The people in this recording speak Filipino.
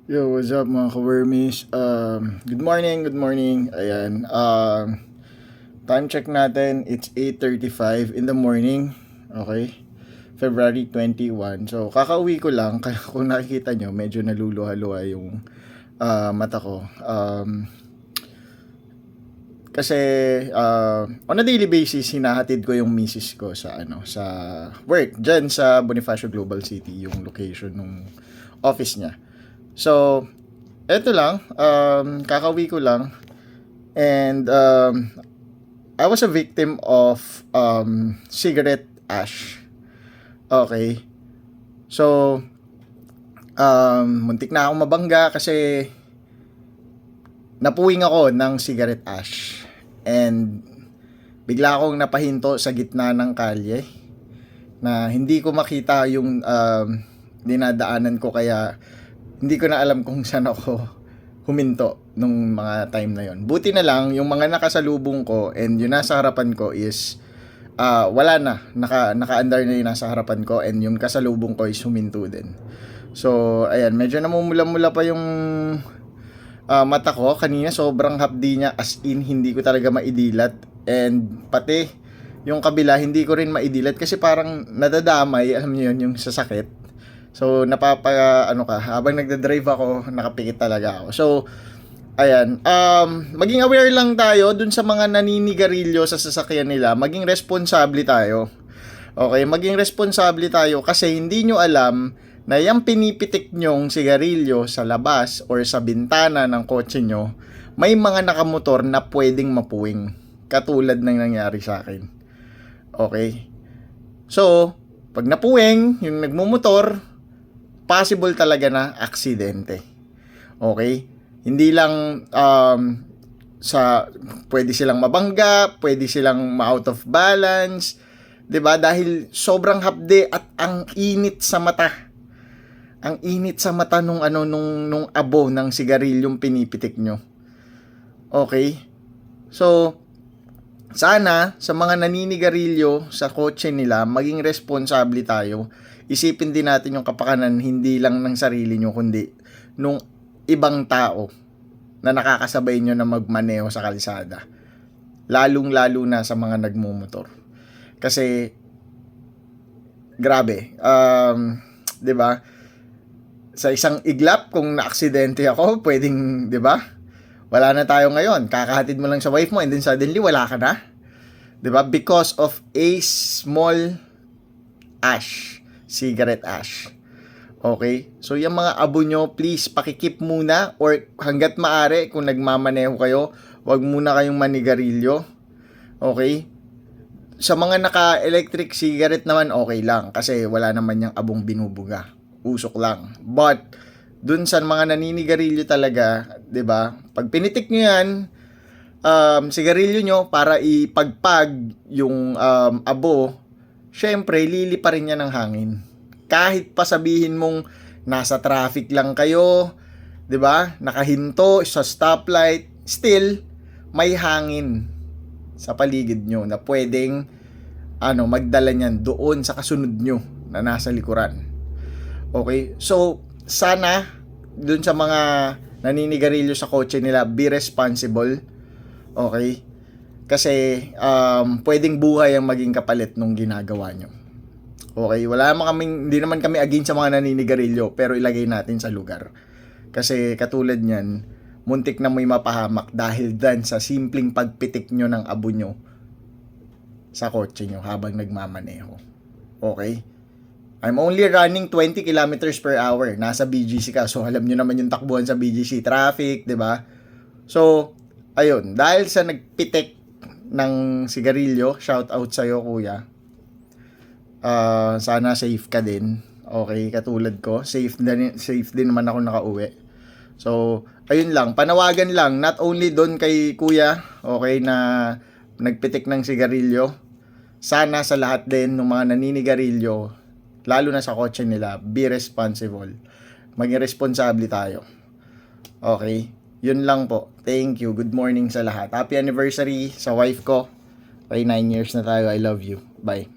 Yo, what's up mga ka-wormies? Good morning, good morning. Ayan, time check natin, it's 8:35 in the morning. Okay, February 21. So, kakauwi ko lang, kaya kung nakikita nyo, medyo naluluha-luha yung mata ko. Kasi on a daily basis, hinahatid ko yung misis ko sa sa work dyan sa Bonifacio Global City, yung location ng office niya. So, eto lang, kakauwi ko lang, and I was a victim of cigarette ash. Okay. So, muntik na akong mabangga kasi napuwing ako ng cigarette ash. And bigla akong napahinto sa gitna ng kalye na hindi ko makita yung dinadaanan ko, kaya hindi ko na alam kung saan ako huminto nung mga time na yon. Buti na lang yung mga nakasalubong ko and yung nasa harapan ko is wala na, naka-under na yung nasa harapan ko, and yung kasalubong ko is huminto din. So ayan, medyo namumula-mula pa yung mata ko kanina, sobrang hapdi niya, as in hindi ko talaga maidilat, and pati yung kabila hindi ko rin maidilat kasi parang nadadamay, alam niyo yun, yung sasakit. So habang nagda-drive ako, nakapikit talaga ako. So ayan, maging aware lang tayo dun sa mga naninigarilyo sa sasakyan nila, maging responsable tayo. Okay, maging responsable tayo kasi hindi nyo alam na yung pinipitik nyong sigarilyo sa labas or sa bintana ng kotse nyo, may mga nakamotor na pwedeng mapuwing. Katulad ng nangyari sa akin. Okay? So, pag napuwing, yung nagmumotor, possible talaga na aksidente. Okay? Hindi lang pwede silang mabangga, pwede silang ma-out of balance, 'di ba? Dahil sobrang hapde at ang init sa mata. Ang init sa mata nung abo ng sigarilyong pinipitik nyo. Okay? So, sana sa mga naninigarilyo sa kotse nila, maging responsable tayo. Isipin din natin yung kapakanan hindi lang ng sarili nyo, kundi nung ibang tao na nakakasabay nyo na magmaneho sa kalsada. Lalong-lalo na sa mga nagmumotor. Kasi grabe, 'di ba? Sa isang iglap, kung naaksidente ako, pwedeng, 'di ba? Wala na tayo ngayon. Kakahatid mo lang sa wife mo and then suddenly wala ka na. 'Di ba? Because of a small ash, cigarette ash. Okay? So yung mga abo nyo, please pakikip muna, or hanggat maaari kung nagmamaneho kayo, wag muna kayong manigarilyo. Okay? Sa mga naka-electric cigarette naman, okay lang kasi wala naman yung abong binubuga. Usok lang. But dun sa mga naninigarilyo talaga, 'di ba? Pag pinitik nyo 'yan, sigarilyo nyo para ipagpag yung abo, syempre lilipa rin yan ng hangin. Kahit pa sabihin mong nasa traffic lang kayo, 'di ba? Nakahinto sa stoplight, still may hangin sa paligid nyo na pwedeng magdala niyan doon sa kasunod nyo na nasa likuran. Okay? So, sana dun sa mga naninigarilyo sa kotse nila, be responsible. Okay? Kasi pwedeng buhay ang maging kapalit nung ginagawa nyo. Okay? Hindi naman kami against sa mga naninigarilyo, pero ilagay natin sa lugar. Kasi katulad niyan, muntik na may mapahamak dahil dan sa simpleng pagpitik nyo ng abo nyo sa kotse nyo habang nagmamaneho. Okay? I'm only running 20 kilometers per hour. Nasa BGC ka. So, alam nyo naman yung takbuhan sa BGC. Traffic, 'di ba? So, ayun. Dahil sa nagpitik ng sigarilyo, shout out sa'yo, kuya. Sana safe ka din. Okay, katulad ko. Safe din naman ako nakauwi. So, ayun lang. Panawagan lang. Not only doon kay kuya, okay, na nagpitik ng sigarilyo. Sana sa lahat din ng mga naninigarilyo, lalo na sa kotse nila, be responsible. Maging responsable tayo. Okay? Yun lang po. Thank you. Good morning sa lahat. Happy anniversary sa wife ko. Okay, 9 years na tayo. I love you. Bye.